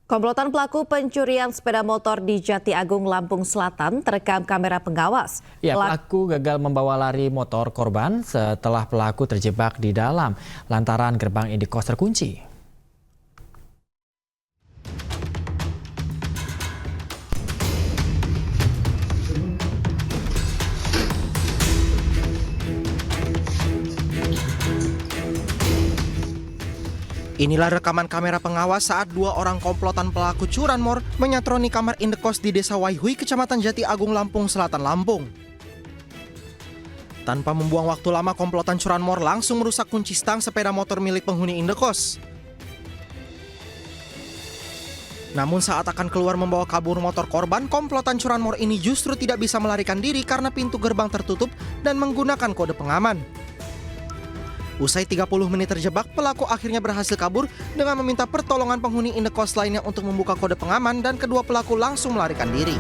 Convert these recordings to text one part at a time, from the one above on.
Komplotan pelaku pencurian sepeda motor di Jati Agung, Lampung Selatan terekam kamera pengawas. Ya, pelaku gagal membawa lari motor korban setelah pelaku terjebak di dalam lantaran gerbang indikos terkunci. Inilah rekaman kamera pengawas saat dua orang komplotan pelaku curanmor menyatroni kamar indekos di Desa Waihui, Kecamatan Jati Agung, Lampung Selatan, Lampung. Tanpa membuang waktu lama, komplotan curanmor langsung merusak kunci stang sepeda motor milik penghuni indekos. Namun saat akan keluar membawa kabur motor korban, komplotan curanmor ini justru tidak bisa melarikan diri karena pintu gerbang tertutup dan menggunakan kode pengaman. Usai 30 menit terjebak, pelaku akhirnya berhasil kabur dengan meminta pertolongan penghuni indekos lainnya untuk membuka kode pengaman dan kedua pelaku langsung melarikan diri.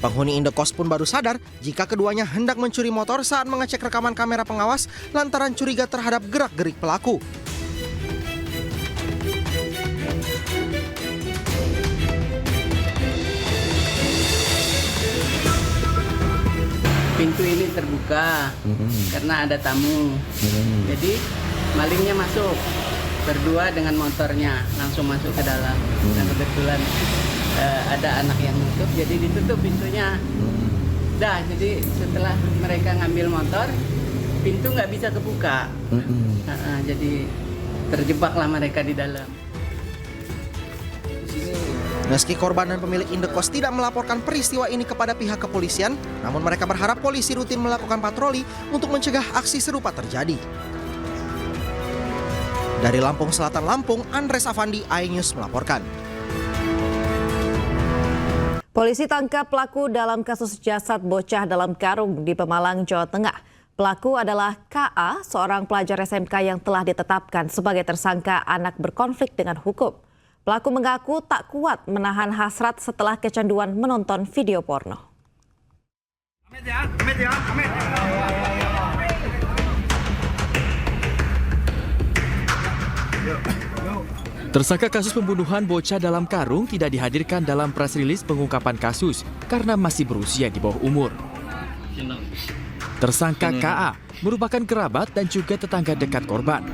Penghuni indekos pun baru sadar jika keduanya hendak mencuri motor saat mengecek rekaman kamera pengawas lantaran curiga terhadap gerak-gerik pelaku. Pintu ini terbuka karena ada tamu. Jadi malingnya masuk berdua dengan motornya langsung masuk ke dalam. Dan kebetulan ada anak yang nutup, jadi ditutup pintunya. Jadi setelah mereka ngambil motor, pintu nggak bisa kebuka. Jadi terjebaklah mereka di dalam. Meski korban dan pemilik indekos tidak melaporkan peristiwa ini kepada pihak kepolisian, namun mereka berharap polisi rutin melakukan patroli untuk mencegah aksi serupa terjadi. Dari Lampung Selatan, Lampung, Andres Afandi, iNews melaporkan. Polisi tangkap pelaku dalam kasus jasad bocah dalam karung di Pemalang, Jawa Tengah. Pelaku adalah KA, seorang pelajar SMK yang telah ditetapkan sebagai tersangka anak berkonflik dengan hukum. Pelaku mengaku tak kuat menahan hasrat setelah kecanduan menonton video porno. Tersangka kasus pembunuhan bocah dalam karung tidak dihadirkan dalam press release pengungkapan kasus karena masih berusia di bawah umur. Tersangka KA merupakan kerabat dan juga tetangga dekat korban.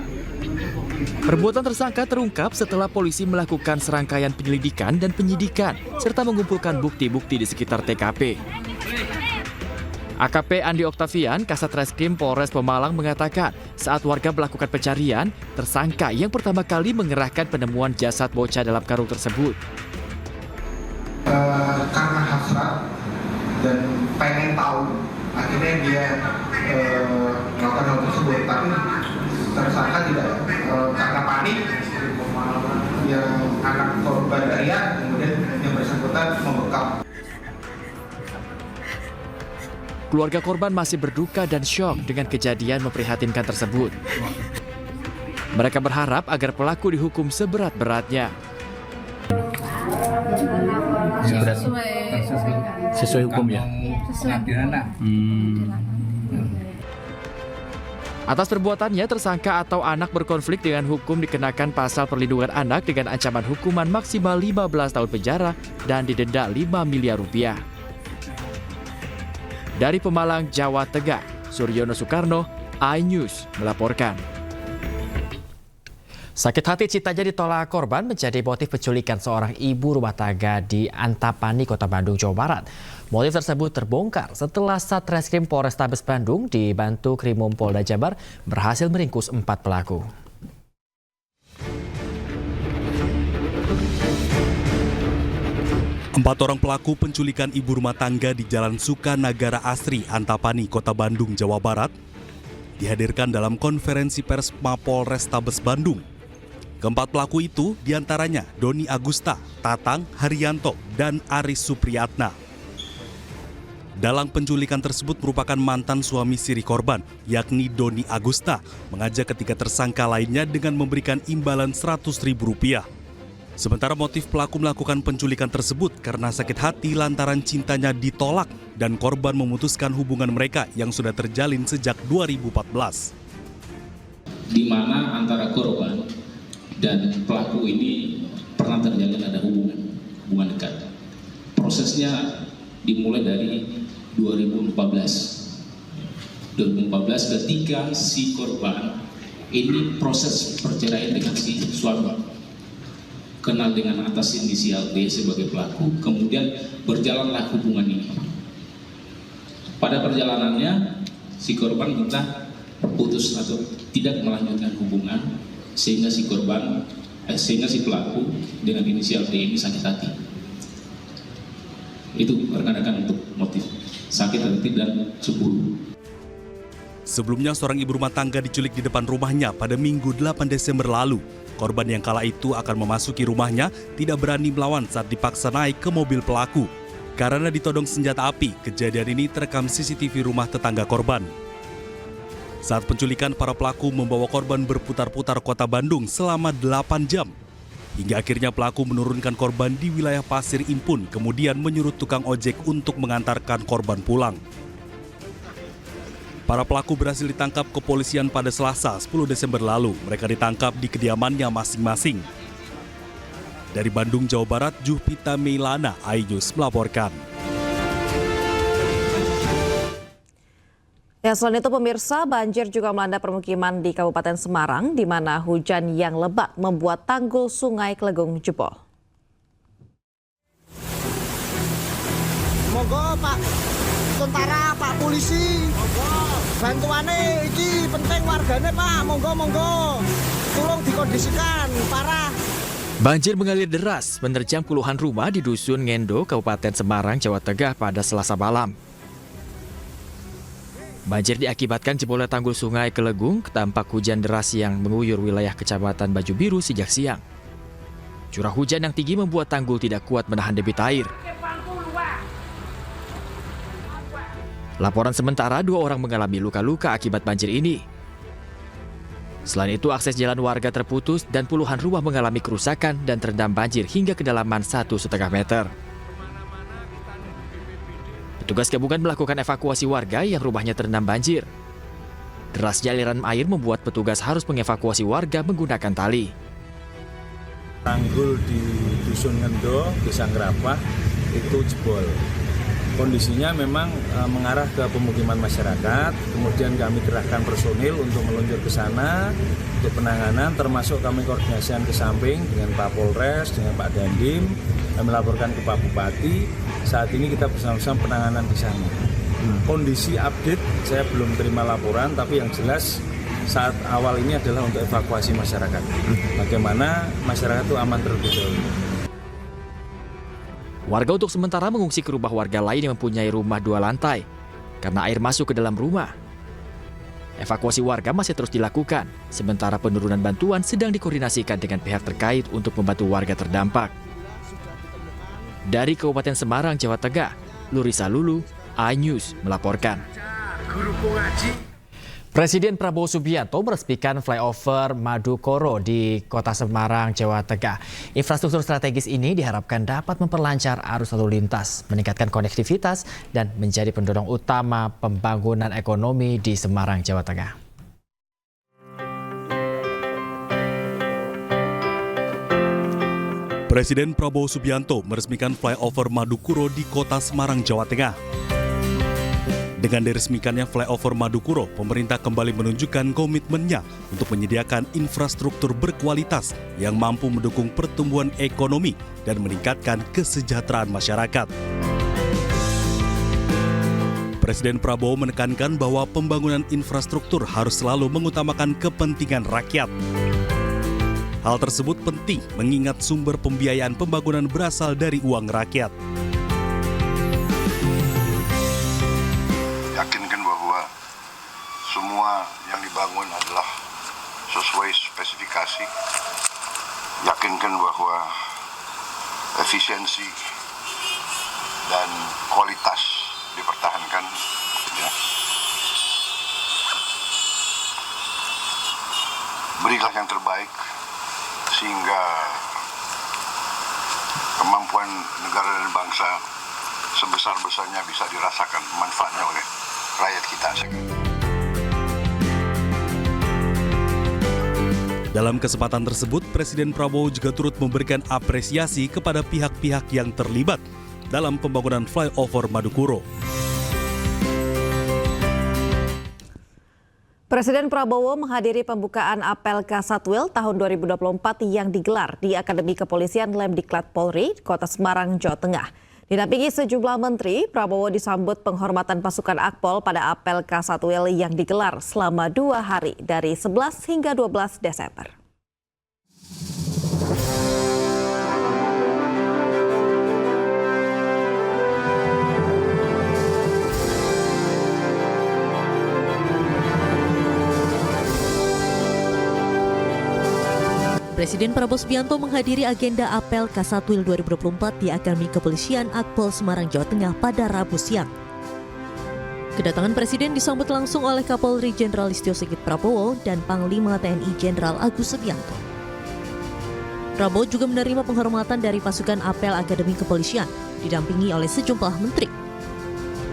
Perbuatan tersangka terungkap setelah polisi melakukan serangkaian penyelidikan dan penyidikan serta mengumpulkan bukti-bukti di sekitar TKP. AKP Andi Oktavian, Kasat Reskrim Polres Pemalang mengatakan saat warga melakukan pencarian, tersangka yang pertama kali mengerahkan penemuan jasad bocah dalam karung tersebut. Karena hasrat dan pengen tahu, akhirnya dia melakukan hal tersebut, tapi tersangka tidak, karena panik yang anak korban teriak, kemudian yang bersangkutan membekap. Keluarga korban masih berduka dan syok dengan kejadian memprihatinkan tersebut. Mereka berharap agar pelaku dihukum seberat-beratnya. Sesuai hukum ya? Atas perbuatannya, tersangka atau anak berkonflik dengan hukum dikenakan pasal perlindungan anak dengan ancaman hukuman maksimal 15 tahun penjara dan didenda 5 miliar rupiah. Dari Pemalang, Jawa Tengah, Suryono Soekarno, iNews melaporkan. Sakit hati citanya ditolak korban menjadi motif penculikan seorang ibu rumah tangga di Antapani, Kota Bandung, Jawa Barat. Motif tersebut terbongkar setelah Satreskrim Polrestabes Bandung dibantu Krimum Polda Jabar berhasil meringkus 4 pelaku. Empat orang pelaku penculikan ibu rumah tangga di Jalan Sukanagara Asri, Antapani, Kota Bandung, Jawa Barat dihadirkan dalam konferensi pers Mapolrestabes Bandung. Keempat pelaku itu diantaranya Doni Agusta, Tatang Haryanto, dan Aris Supriyatna. Dalam penculikan tersebut merupakan mantan suami siri korban, yakni Doni Agusta, mengajak ketiga tersangka lainnya dengan memberikan imbalan Rp100.000. Sementara motif pelaku melakukan penculikan tersebut karena sakit hati lantaran cintanya ditolak dan korban memutuskan hubungan mereka yang sudah terjalin sejak 2014. Di mana antara korban dan pelaku ini pernah terjalin ada hubungan dekat. Prosesnya dimulai dari 2014 ketika si korban ini proses perceraian dengan si suami. Kenal dengan atas inisial D sebagai pelaku, kemudian berjalanlah hubungan ini. Pada perjalanannya, si korban minta putus atau tidak melanjutkan hubungan, sehingga si pelaku dengan inisial D ini sakit hati. Itu rekan-rekan untuk motif sakit hati dan cemburu. Sebelumnya seorang ibu rumah tangga diculik di depan rumahnya pada Minggu 8 Desember lalu. Korban yang kala itu akan memasuki rumahnya tidak berani melawan saat dipaksa naik ke mobil pelaku. Karena ditodong senjata api, kejadian ini terekam CCTV rumah tetangga korban. Saat penculikan, para pelaku membawa korban berputar-putar kota Bandung selama 8 jam. Hingga akhirnya pelaku menurunkan korban di wilayah Pasir Impun, kemudian menyuruh tukang ojek untuk mengantarkan korban pulang. Para pelaku berhasil ditangkap kepolisian pada Selasa 10 Desember lalu. Mereka ditangkap di kediamannya masing-masing. Dari Bandung, Jawa Barat, Jupita Meilana, iNews melaporkan. Ya, selain itu pemirsa, banjir juga melanda permukiman di Kabupaten Semarang, di mana hujan yang lebat membuat tanggul Sungai Kelegung jebol. Monggo Pak Tentara, Pak Polisi, bantuannya iki penting warganya Pak, monggo, tolong dikondisikan, parah. Banjir mengalir deras menerjang puluhan rumah di Dusun Ngendo, Kabupaten Semarang, Jawa Tengah pada Selasa malam. Banjir diakibatkan jebolnya tanggul Sungai Kelegung, tampak hujan deras yang mengguyur wilayah Kecamatan Baju Biru sejak siang. Curah hujan yang tinggi membuat tanggul tidak kuat menahan debit air. Laporan sementara 2 orang mengalami luka-luka akibat banjir ini. Selain itu, akses jalan warga terputus dan puluhan rumah mengalami kerusakan dan terendam banjir hingga kedalaman 1,5 meter. Petugas gabungan melakukan evakuasi warga yang rumahnya terendam banjir. Derasnya aliran air membuat petugas harus mengevakuasi warga menggunakan tali. Tanggul di Dusun Ngendo, Desa Ngerapah itu jebol. Kondisinya memang mengarah ke pemukiman masyarakat, kemudian kami kerahkan personil untuk meluncur ke sana untuk penanganan, termasuk kami koordinasikan ke samping dengan Pak Polres, dengan Pak Dandim, kami laporkan ke Pak Bupati. Saat ini kita bersama-sama penanganan di sana. Kondisi update saya belum terima laporan, tapi yang jelas saat awal ini adalah untuk evakuasi masyarakat. Bagaimana masyarakat itu aman terlebih dahulu. Warga untuk sementara mengungsi ke rumah warga lain yang mempunyai rumah 2 lantai karena air masuk ke dalam rumah. Evakuasi warga masih terus dilakukan, sementara penurunan bantuan sedang dikoordinasikan dengan pihak terkait untuk membantu warga terdampak. Dari Kabupaten Semarang, Jawa Tengah, Lurisa Lulu, iNews melaporkan. Presiden Prabowo Subianto meresmikan flyover Madukoro di Kota Semarang, Jawa Tengah. Infrastruktur strategis ini diharapkan dapat memperlancar arus lalu lintas, meningkatkan konektivitas, dan menjadi pendorong utama pembangunan ekonomi di Semarang, Jawa Tengah. Presiden Prabowo Subianto meresmikan flyover Madukoro di Kota Semarang, Jawa Tengah. Dengan diresmikannya flyover Madukoro, pemerintah kembali menunjukkan komitmennya untuk menyediakan infrastruktur berkualitas yang mampu mendukung pertumbuhan ekonomi dan meningkatkan kesejahteraan masyarakat. Presiden Prabowo menekankan bahwa pembangunan infrastruktur harus selalu mengutamakan kepentingan rakyat. Hal tersebut penting mengingat sumber pembiayaan pembangunan berasal dari uang rakyat. Yakinkan bahwa semua yang dibangun adalah sesuai spesifikasi. Yakinkan bahwa efisiensi dan kualitas dipertahankan. Ya. Berilah yang terbaik sehingga kemampuan negara dan bangsa sebesar-besarnya bisa dirasakan manfaatnya oleh rakyat kita. Dalam kesempatan tersebut, Presiden Prabowo juga turut memberikan apresiasi kepada pihak-pihak yang terlibat dalam pembangunan flyover Madukuro. Presiden Prabowo menghadiri pembukaan apel Kasatwil tahun 2024 yang digelar di Akademi Kepolisian Lemdiklat Polri, Kota Semarang, Jawa Tengah. Didampingi sejumlah menteri, Prabowo disambut penghormatan pasukan Akpol pada apel Kasatwil yang digelar selama 2 hari dari 11 hingga 12 Desember. Presiden Prabowo Subianto menghadiri agenda apel Kasatwil 2024 di Akademi Kepolisian Akpol Semarang, Jawa Tengah pada Rabu siang. Kedatangan Presiden disambut langsung oleh Kapolri Jenderal Listio Sigit Prabowo dan Panglima TNI Jenderal Agus Subianto. Prabowo juga menerima penghormatan dari pasukan apel Akademi Kepolisian, didampingi oleh sejumlah menteri.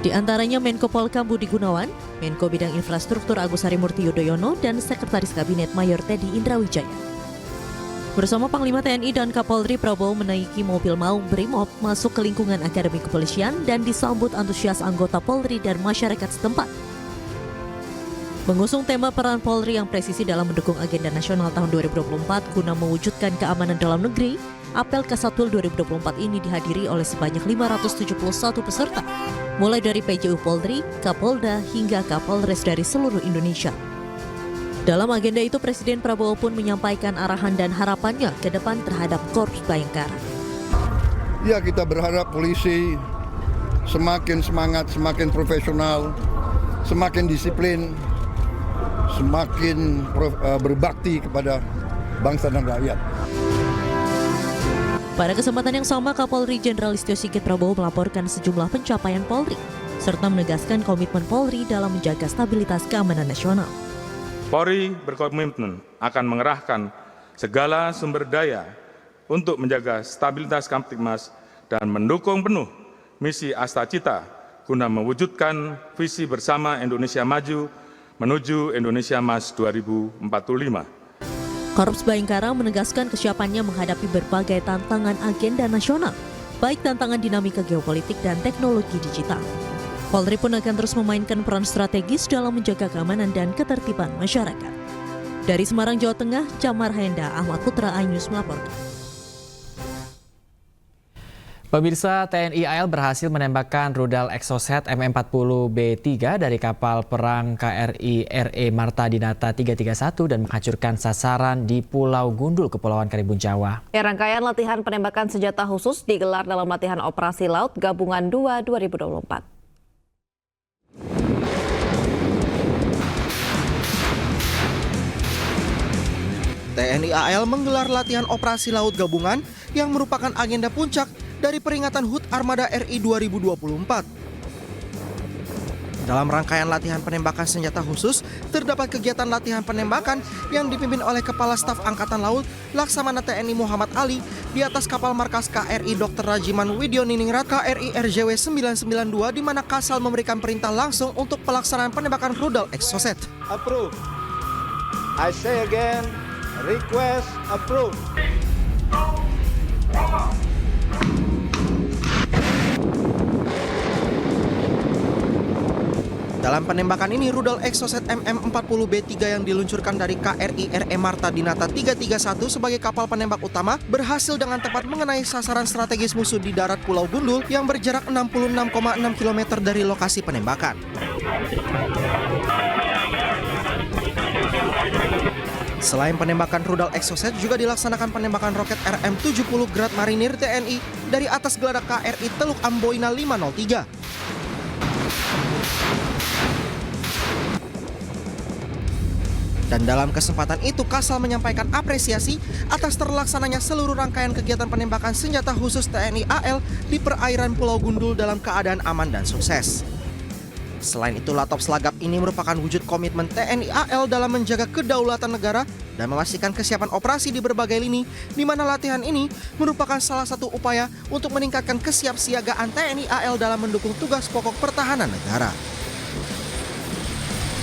Di antaranya Menko Polkam Budi Gunawan, Menko Bidang Infrastruktur Agus Harimurti Yudhoyono, dan Sekretaris Kabinet Mayor Teddy Indrawijaya. Bersama Panglima TNI dan Kapolri, Prabowo menaiki mobil maung Brimob masuk ke lingkungan Akademi Kepolisian dan disambut antusias anggota Polri dan masyarakat setempat. Mengusung tema peran Polri yang presisi dalam mendukung agenda nasional tahun 2024 guna mewujudkan keamanan dalam negeri, apel Kasatwil 2024 ini dihadiri oleh sebanyak 571 peserta, mulai dari PJU Polri, Kapolda, hingga Kapolres dari seluruh Indonesia. Dalam agenda itu, Presiden Prabowo pun menyampaikan arahan dan harapannya ke depan terhadap Korps Bayangkara. Ya, kita berharap polisi semakin semangat, semakin profesional, semakin disiplin, semakin berbakti kepada bangsa dan rakyat. Pada kesempatan yang sama, Kapolri Jenderal Listio Sigit Prabowo melaporkan sejumlah pencapaian Polri, serta menegaskan komitmen Polri dalam menjaga stabilitas keamanan nasional. Polri berkomitmen akan mengerahkan segala sumber daya untuk menjaga stabilitas Kamtibmas dan mendukung penuh misi Astacita guna mewujudkan visi bersama Indonesia Maju menuju Indonesia Emas 2045. Korps Bayangkara menegaskan kesiapannya menghadapi berbagai tantangan agenda nasional, baik tantangan dinamika geopolitik dan teknologi digital. Polri pun akan terus memainkan peran strategis dalam menjaga keamanan dan ketertiban masyarakat. Dari Semarang, Jawa Tengah, Jamar Henda, Ahmad Putra, iNews melaporkan. Pemirsa, TNI AL berhasil menembakkan rudal Exocet M40B3 dari kapal perang KRI RE Marta Dinata 331 dan menghancurkan sasaran di Pulau Gundul, Kepulauan Karimun Jawa. Rangkaian latihan penembakan senjata khusus digelar dalam latihan Operasi Laut Gabungan 2 2024. TNI AL menggelar latihan operasi laut gabungan yang merupakan agenda puncak dari peringatan HUT Armada RI 2024. Dalam rangkaian latihan penembakan senjata khusus, terdapat kegiatan latihan penembakan yang dipimpin oleh Kepala Staf Angkatan Laut Laksamana TNI Muhammad Ali di atas kapal markas KRI Dr. Rajiman Widioningrat KRI RJW 992 di mana Kasal memberikan perintah langsung untuk pelaksanaan penembakan rudal Exocet. Approve. I say again, request approved. Dalam penembakan ini, rudal Exocet MM40B3 yang diluncurkan dari KRI RE Marta Dinata 331 sebagai kapal penembak utama berhasil dengan tepat mengenai sasaran strategis musuh di darat Pulau Gundul yang berjarak 66,6 km dari lokasi penembakan. Selain penembakan rudal Exocet, juga dilaksanakan penembakan roket RM70 Grad Marinir TNI dari atas geladak KRI Teluk Amboina 503. Dan dalam kesempatan itu, Kasal menyampaikan apresiasi atas terlaksananya seluruh rangkaian kegiatan penembakan senjata khusus TNI AL di perairan Pulau Gundul dalam keadaan aman dan sukses. Selain itu, Latop Slagap ini merupakan wujud komitmen TNI AL dalam menjaga kedaulatan negara dan memastikan kesiapan operasi di berbagai lini, di mana latihan ini merupakan salah satu upaya untuk meningkatkan kesiapsiagaan TNI AL dalam mendukung tugas pokok pertahanan negara.